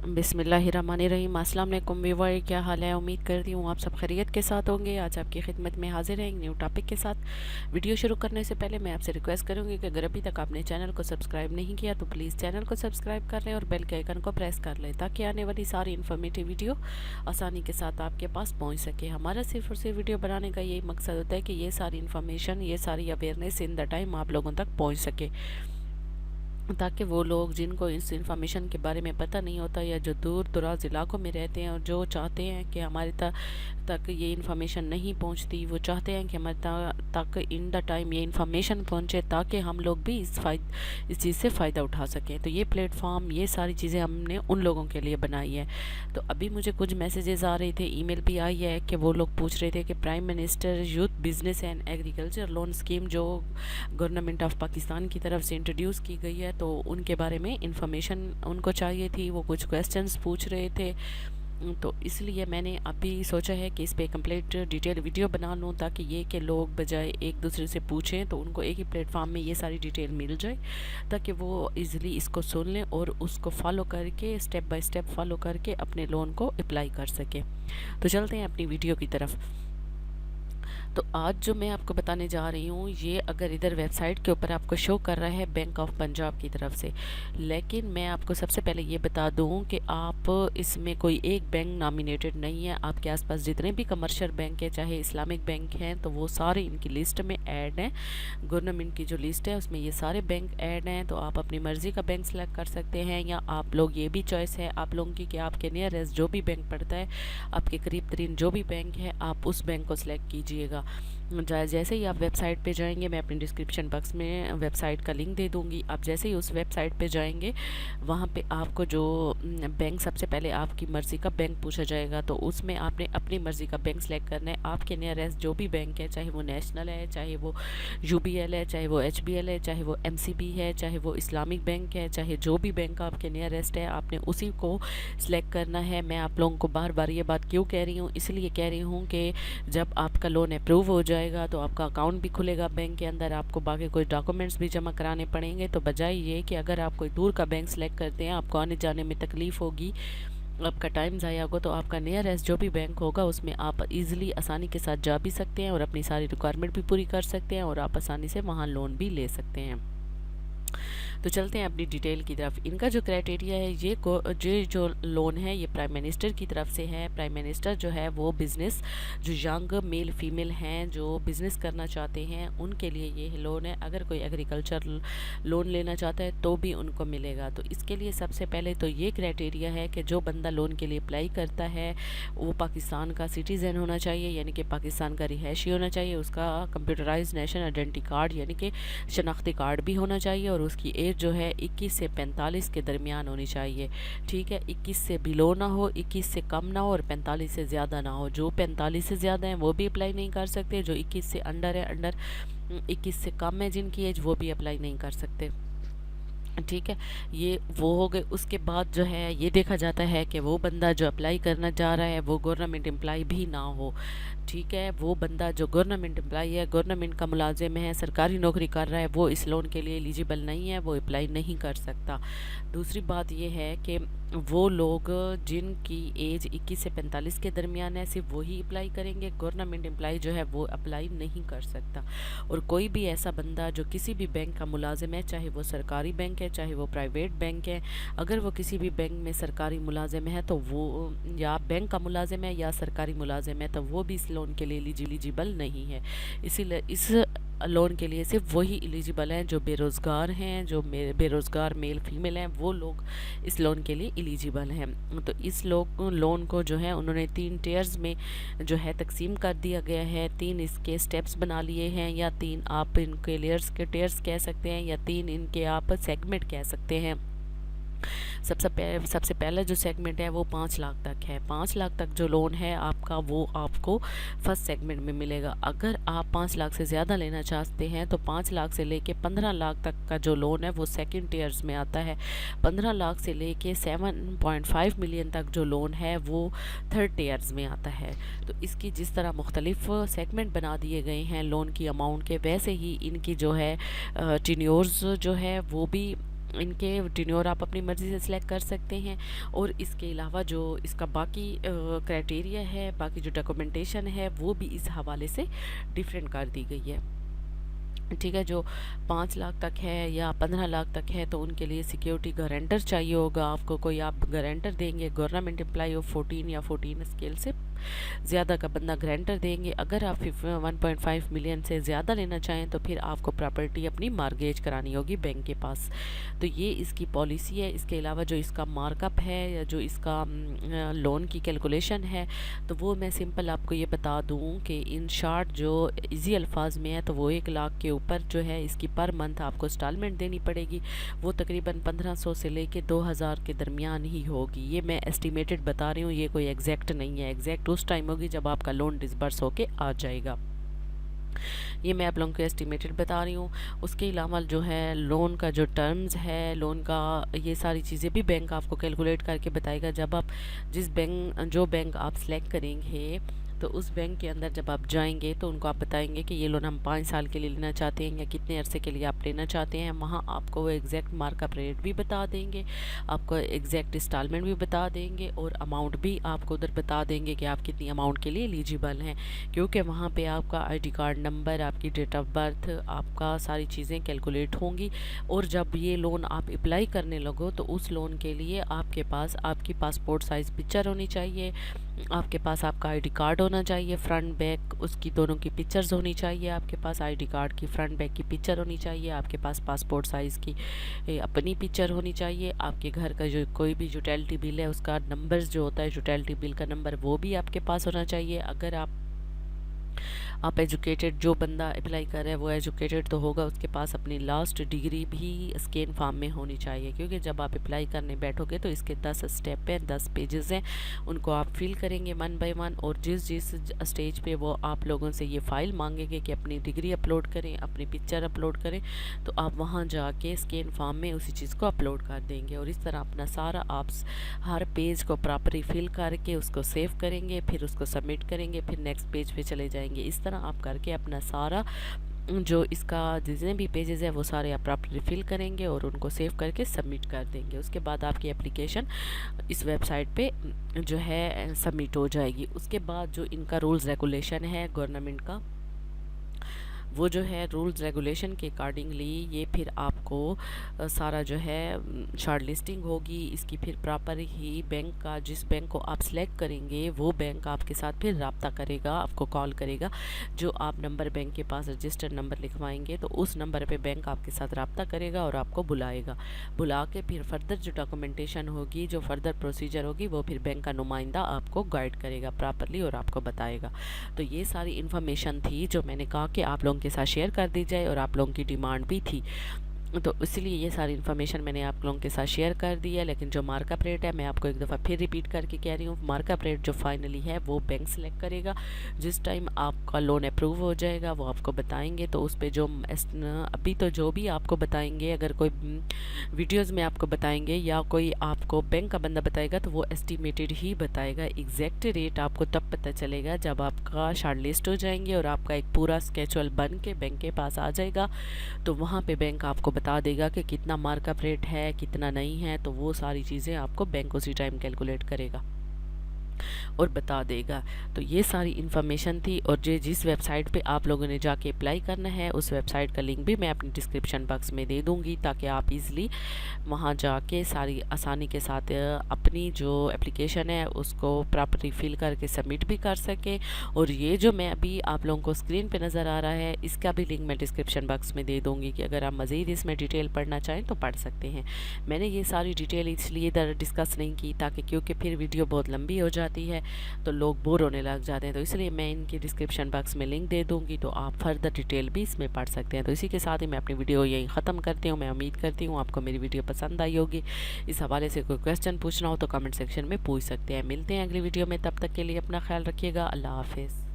बिस्मिल्लाहिर्रहमानिर्रहीम। अस्सलाम वालेकुम व्यूअर, क्या हाल है? उम्मीद करती हूँ आप सब खैरियत के साथ होंगे। आज आपकी खिदमत में हाजिर हैं एक न्यू टॉपिक के साथ। वीडियो शुरू करने से पहले मैं आपसे रिक्वेस्ट करूँगी कि अगर अभी तक आपने चैनल को सब्सक्राइब नहीं किया तो प्लीज़ चैनल को सब्सक्राइब कर लें और बेल के आइकन को प्रेस कर लें ताकि आने वाली सारी इन्फॉर्मेटिव वीडियो आसानी के साथ आपके पास पहुँच सके। हमारा सिर्फ और सिर्फ वीडियो बनाने का यही मकसद होता है कि ये सारी इन्फॉर्मेशन, ये सारी अवेयरनेस इन द टाइम आप लोगों तक पहुँच सके, ताकि वो लोग जिनको इस इन्फॉर्मेशन के बारे में पता नहीं होता या जो दूर दराज इलाकों में रहते हैं और जो चाहते हैं कि हमारे तक ये इन्फॉर्मेशन नहीं पहुंचती, वो चाहते हैं कि हमारे तक इन द टाइम ये इन्फॉर्मेशन पहुंचे ताकि हम लोग भी इस चीज़ से फ़ायदा उठा सकें। तो ये प्लेटफॉर्म, ये सारी चीज़ें हमने उन लोगों के लिए बनाई है। तो अभी मुझे कुछ मैसेजेस आ रहे थे, ईमेल भी आई है कि वो लोग पूछ रहे थे कि prime minister youth business and agriculture loan scheme जो गवर्नमेंट ऑफ पाकिस्तान की तरफ से इंट्रोड्यूस की गई है, तो उनके बारे में इंफॉर्मेशन उनको चाहिए थी। वो कुछ क्वेश्चंस पूछ रहे थे, तो इसलिए मैंने अभी सोचा है कि इस पे कंप्लीट डिटेल वीडियो बना लूँ ताकि ये कि लोग बजाय एक दूसरे से पूछें तो उनको एक ही प्लेटफॉर्म में ये सारी डिटेल मिल जाए, ताकि वो इजीली इसको सुन लें और उसको फॉलो करके, स्टेप बाय स्टेप फॉलो करके अपने लोन को अप्लाई कर सकें। तो चलते हैं अपनी वीडियो की तरफ। तो आज जो मैं आपको बताने जा रही हूँ, ये अगर इधर वेबसाइट के ऊपर आपको शो कर रहा है बैंक ऑफ पंजाब की तरफ से, लेकिन मैं आपको सबसे पहले ये बता दूँ कि आप इसमें कोई एक बैंक नॉमिनेटेड नहीं है। आपके आसपास जितने भी कमर्शियल बैंक है, चाहे इस्लामिक बैंक हैं, तो वो सारे इनकी लिस्ट में ऐड हैं। गवर्नमेंट की जो लिस्ट है उसमें ये सारे बैंक ऐड हैं। तो आप अपनी मर्ज़ी का बैंक सेलेक्ट कर सकते हैं, या आप लोग, ये भी चॉइस है आप लोगों की कि आपके नियरेस्ट जो भी बैंक पड़ता है, आपके करीब तरीन जो भी बैंक है, आप उस बैंक को सिलेक्ट कीजिएगा। जैसे ही आप वेबसाइट पे जाएंगे, मैं अपनी डिस्क्रिप्शन बॉक्स में वेबसाइट का लिंक दे दूंगी। आप जैसे ही उस वेबसाइट पे जाएंगे, वहाँ पे आपको जो बैंक, सबसे पहले आपकी मर्ज़ी का बैंक पूछा जाएगा, तो उसमें आपने अपनी मर्ज़ी का बैंक सेलेक्ट करना है। आपके नियरेस्ट जो भी बैंक है, चाहे वो नेशनल है, चाहे वो यूबीएल है, चाहे वो एचबीएल है, चाहे वो एमसीबी है, चाहे वो इस्लामिक बैंक है, चाहे जो भी बैंक आपके नियरेस्ट है, आपने उसी को सिलेक्ट करना है। मैं आप लोगों को बार बार ये बात क्यों कह रही हूँ, इसलिए कह रही हूँ कि जब आपका लोन अप्रूव हो जाएगा तो आपका अकाउंट भी खुलेगा बैंक के अंदर, आपको बाकी कोई डॉक्यूमेंट्स भी जमा कराने पड़ेंगे। तो बजाय ये कि अगर आप कोई दूर का बैंक सेलेक्ट करते हैं, आपको आने जाने में तकलीफ़ होगी, आपका टाइम ज़ाया होगा, तो आपका नियरेस्ट जो भी बैंक होगा उसमें आप इजीली, आसानी के साथ जा भी सकते हैं और अपनी सारी रिक्वायरमेंट भी पूरी कर सकते हैं और आप आसानी से वहाँ लोन भी ले सकते हैं। तो चलते हैं अपनी डिटेल की तरफ। इनका जो क्राइटेरिया है, ये जो लोन है ये प्राइम मिनिस्टर की तरफ से है। प्राइम मिनिस्टर जो है वो बिज़नेस, जो यंग मेल फीमेल हैं जो बिज़नेस करना चाहते हैं, उनके लिए ये लोन है। अगर कोई एग्रीकल्चर लोन लेना चाहता है तो भी उनको मिलेगा। तो इसके लिए सबसे पहले तो ये क्राइटेरिया है कि जो बंदा लोन के लिए अप्लाई करता है वो पाकिस्तान का सिटीज़न होना चाहिए, यानी कि पाकिस्तान का रिहायशी होना चाहिए। उसका कंप्यूटराइज नेशनल आइडेंटिटी कार्ड यानी कि शनाख्ती कार्ड भी होना चाहिए, और उसकी एज जो है 21 से 45 के दरमियान होनी चाहिए। ठीक है, 21 से बिलो ना हो, 21 से कम ना हो और 45 से ज़्यादा ना हो। जो 45 से ज़्यादा हैं वो भी अप्लाई नहीं कर सकते, जो 21 से अंडर है, अंडर 21 से कम है जिनकी एज, वो भी अप्लाई नहीं कर सकते। ठीक है, ये वो हो गए। उसके बाद जो है ये देखा जाता है कि वो बंदा जो अप्लाई करना चाह रहा है वो गवर्नमेंट एम्प्लॉय भी ना हो। ठीक है, वो बंदा जो गवर्नमेंट एम्प्लॉय है, गवर्नमेंट का मुलाजिम है, सरकारी नौकरी कर रहा है, वो इस लोन के लिए एलिजिबल नहीं है, वो अप्लाई नहीं कर सकता। दूसरी बात ये है कि वो लोग जिनकी एज 21 से 45 के दरमियान है, सिर्फ वही अप्लाई करेंगे। गवर्नमेंट एम्प्लॉय जो है वो अप्लाई नहीं कर सकता। और कोई भी ऐसा बंदा जो किसी भी बैंक का मुलाजिम है, चाहे वो सरकारी बैंक है, चाहे वो प्राइवेट बैंक है, अगर वो किसी भी बैंक में सरकारी मुलाजिम है, तो वो, या बैंक का मुलाजिम है या सरकारी मुलाजिम है, तो वो भी इस लोन के लिए एलिजिबल नहीं है। इसीलिए इस लोन के लिए सिर्फ वही एलिजिबल हैं जो बेरोज़गार हैं, जो बेरोज़गार मेल फीमेल हैं, वो लोग इस लोन के लिए एलिजिबल हैं। तो इस लोन को जो है उन्होंने 3 टियर्स में जो है तकसीम कर दिया गया है। 3 इसके स्टेप्स बना लिए हैं, या 3 आप इनके लेयर्स के टियर्स कह सकते हैं, या 3 इनके आप सेगमेंट कह सकते हैं। सबसे पहला जो सेगमेंट है वो 5 लाख तक है। 5 लाख तक जो लोन है आपका, वो आपको फर्स्ट सेगमेंट में मिलेगा। अगर आप 5 लाख से ज़्यादा लेना चाहते हैं तो 5 लाख से लेके 15 लाख तक का जो लोन है वो सेकंड टियर्स में आता है। 15 लाख से लेके 7.5 मिलियन तक जो लोन है वो थर्ड टियर्स में आता है। तो इसकी जिस तरह मुख्तलिफ सेगमेंट बना दिए गए हैं लोन की अमाउंट के, वैसे ही इनकी जो है टेन्योर्स जो है वो भी इनके टेन्योर आप अपनी मर्ज़ी से सिलेक्ट कर सकते हैं। और इसके अलावा जो इसका बाकी क्राइटेरिया है, बाकी जो डॉक्यूमेंटेशन है, वो भी इस हवाले से डिफरेंट कर दी गई है। ठीक है, जो 5 लाख तक है या 15 लाख तक है तो उनके लिए सिक्योरिटी गारंटर चाहिए होगा आपको, कोई आप गारंटर देंगे। गवर्नमेंट एम्प्लॉय ऑफ 14 या 14 स्केल से ज़्यादा का बंदा गारंटर देंगे। अगर आप 1.5 मिलियन से ज़्यादा लेना चाहें तो फिर आपको प्रॉपर्टी अपनी मार्गेज करानी होगी बैंक के पास। तो ये इसकी पॉलिसी है। इसके अलावा जो इसका मार्कअप है या जो इसका लोन की कैलकुलेशन है, तो वो मैं सिंपल आपको ये बता दूं कि इन शॉर्ट जो इजी अल्फाज में है, तो वो 1 लाख के ऊपर जो है इसकी पर मंथ आपको इंस्टॉलमेंट देनी पड़ेगी। वो तकरीबन 1500 से लेके 2000 के दरमियान ही होगी। ये मैं एस्टिमेटेड बता रही हूँ, ये कोई एग्जैक्ट नहीं है। एग्जैक्ट उस टाइम होगी जब आपका लोन डिसबर्स होके आ जाएगा। ये मैं आप लोगों को एस्टिमेटेड बता रही हूँ। उसके अलावा जो है लोन का जो टर्म्स है, लोन का ये सारी चीज़ें भी बैंक आपको कैलकुलेट करके बताएगा। जब आप जो बैंक आप सेलेक्ट करेंगे तो उस बैंक के अंदर जब आप जाएंगे तो उनको आप बताएंगे कि ये लोन हम 5 साल के लिए लेना चाहते हैं या कितने अरसे के लिए आप लेना चाहते हैं। वहाँ आपको वो एग्जैक्ट मार्कअप रेट भी बता देंगे, आपको एग्जैक्ट इंस्टॉलमेंट भी बता देंगे और अमाउंट भी आपको उधर बता देंगे कि आप कितनी अमाउंट के लिए एलिजिबल हैं। क्योंकि वहाँ पे आपका ID कार्ड नंबर, आपकी डेट ऑफ बर्थ, आपका सारी चीज़ें कैलकुलेट होंगी। और जब ये लोन आप अप्लाई करने लगो तो उस लोन के लिए आपके पास आपकी पासपोर्ट साइज़ पिक्चर होनी चाहिए, आपके पास आपका ID कार्ड होना चाहिए, फ्रंट बैक उसकी दोनों की पिक्चर्स होनी चाहिए, आपके पास ID कार्ड की फ्रंट बैक की पिक्चर होनी चाहिए, आपके पास पासपोर्ट साइज़ की अपनी पिक्चर होनी चाहिए, आपके घर का जो कोई भी यूटिलिटी बिल है उसका नंबर्स जो होता है यूटिलिटी बिल का नंबर वो भी आपके पास होना चाहिए। अगर आप एजुकेटेड, जो बंदा अप्लाई कर रहा है वो एजुकेटेड तो होगा, उसके पास अपनी लास्ट डिग्री भी स्कैन फॉर्म में होनी चाहिए। क्योंकि जब आप अप्लाई करने बैठोगे तो इसके 10 स्टेप हैं, 10 पेजेस हैं, उनको आप फिल करेंगे 1 बाय 1। और जिस जिस स्टेज पे वो आप लोगों से ये फ़ाइल मांगेंगे कि अपनी डिग्री अपलोड करें, अपनी पिक्चर अपलोड करें, तो आप वहाँ जाके स्कैन फॉर्म में उसी चीज़ को अपलोड कर देंगे। और इस तरह अपना सारा आप हर पेज को प्रॉपरली फिल करके उसको सेव करेंगे, फिर उसको सबमिट करेंगे, फिर नेक्स्ट पेज पे चले जाएंगे। इस तरह आप करके अपना सारा जो इसका जितने भी पेजेस है वो सारे आप प्रॉपरली फिल करेंगे और उनको सेव करके सबमिट कर देंगे। उसके बाद आपकी एप्लीकेशन इस वेबसाइट पे जो है सबमिट हो जाएगी। उसके बाद जो इनका रूल्स रेगुलेशन है गवर्नमेंट का, वो जो है रूल्स रेगुलेशन के अकॉर्डिंगली ये फिर आपको सारा जो है शॉर्ट लिस्टिंग होगी इसकी। फिर प्रॉपर ही बैंक का, जिस बैंक को आप सिलेक्ट करेंगे वो बैंक आपके साथ फिर रब्ता करेगा, आपको कॉल करेगा। जो आप नंबर बैंक के पास रजिस्टर्ड नंबर लिखवाएंगे तो उस नंबर पे बैंक आपके साथ रब्ता करेगा और आपको बुलाएगा। बुला के फिर फर्दर जो डॉक्यूमेंटेशन होगी, जो फर्दर प्रोसीजर होगी, वो फिर बैंक का नुमाइंदा आपको गाइड करेगा प्रॉपरली और आपको बताएगा। तो ये सारी इन्फॉर्मेशन थी जो मैंने कहा कि आप लोगों के साथ शेयर कर दी जाए और आप लोगों की डिमांड भी थी, तो इसलिए ये सारी इन्फॉर्मेशन मैंने आप लोगों के साथ शेयर कर दी है। लेकिन जो मार्कअप रेट है मैं आपको एक दफ़ा फिर रिपीट करके कह रही हूँ, मार्कअप रेट जो फाइनली है वो बैंक सेलेक्ट करेगा। जिस टाइम आपका लोन अप्रूव हो जाएगा वो आपको बताएंगे। तो उस पर जो अभी तो जो भी आपको बताएंगे, अगर कोई वीडियोज़ में आपको बताएंगे या कोई आपको बैंक का बंदा बताएगा तो वो एस्टिमेटेड ही बताएगा। एग्जैक्ट रेट आपको तब पता चलेगा जब आपका शॉर्ट लिस्ट हो जाएंगे और आपका एक पूरा स्केचुअल बन के बैंक के पास आ जाएगा। तो वहाँ पे बैंक आपको बता देगा कि कितना मार्कअप रेट है, कितना नहीं है। तो वो सारी चीज़ें आपको बैंक उसी टाइम कैलकुलेट करेगा और बता देगा। तो ये सारी इन्फॉर्मेशन थी। और जिस वेबसाइट पे आप लोगों ने जाके अप्लाई करना है उस वेबसाइट का लिंक भी मैं अपनी डिस्क्रिप्शन बॉक्स में दे दूँगी, ताकि आप इज़िली वहाँ जाके सारी आसानी के साथ अपनी जो एप्लीकेशन है उसको प्रॉपरली फिल करके सबमिट भी कर सकें। और ये जो मैं अभी आप लोगों को स्क्रीन पे नज़र आ रहा है इसका भी लिंक मैं डिस्क्रिप्शन बॉक्स में दे दूँगी कि अगर आप मज़ीद इसमें डिटेल पढ़ना चाहें तो पढ़ सकते हैं। मैंने ये सारी डिटेल इसलिए इधर डिस्कस नहीं की ताकि क्योंकि फिर वीडियो बहुत लंबी हो जाती है तो लोग बोर होने लग जाते हैं। तो इसलिए मैं इनकी डिस्क्रिप्शन बॉक्स में लिंक दे दूंगी, तो आप फर्दर डिटेल भी इसमें पढ़ सकते हैं। तो इसी के साथ ही मैं अपनी वीडियो यहीं ख़त्म करती हूँ। मैं उम्मीद करती हूँ आपको मेरी वीडियो पसंद आई होगी। इस हवाले से कोई क्वेश्चन पूछना हो तो कमेंट सेक्शन में पूछ सकते हैं। मिलते हैं अगली वीडियो में, तब तक के लिए अपना ख्याल रखिएगा। अल्लाह हाफिज़।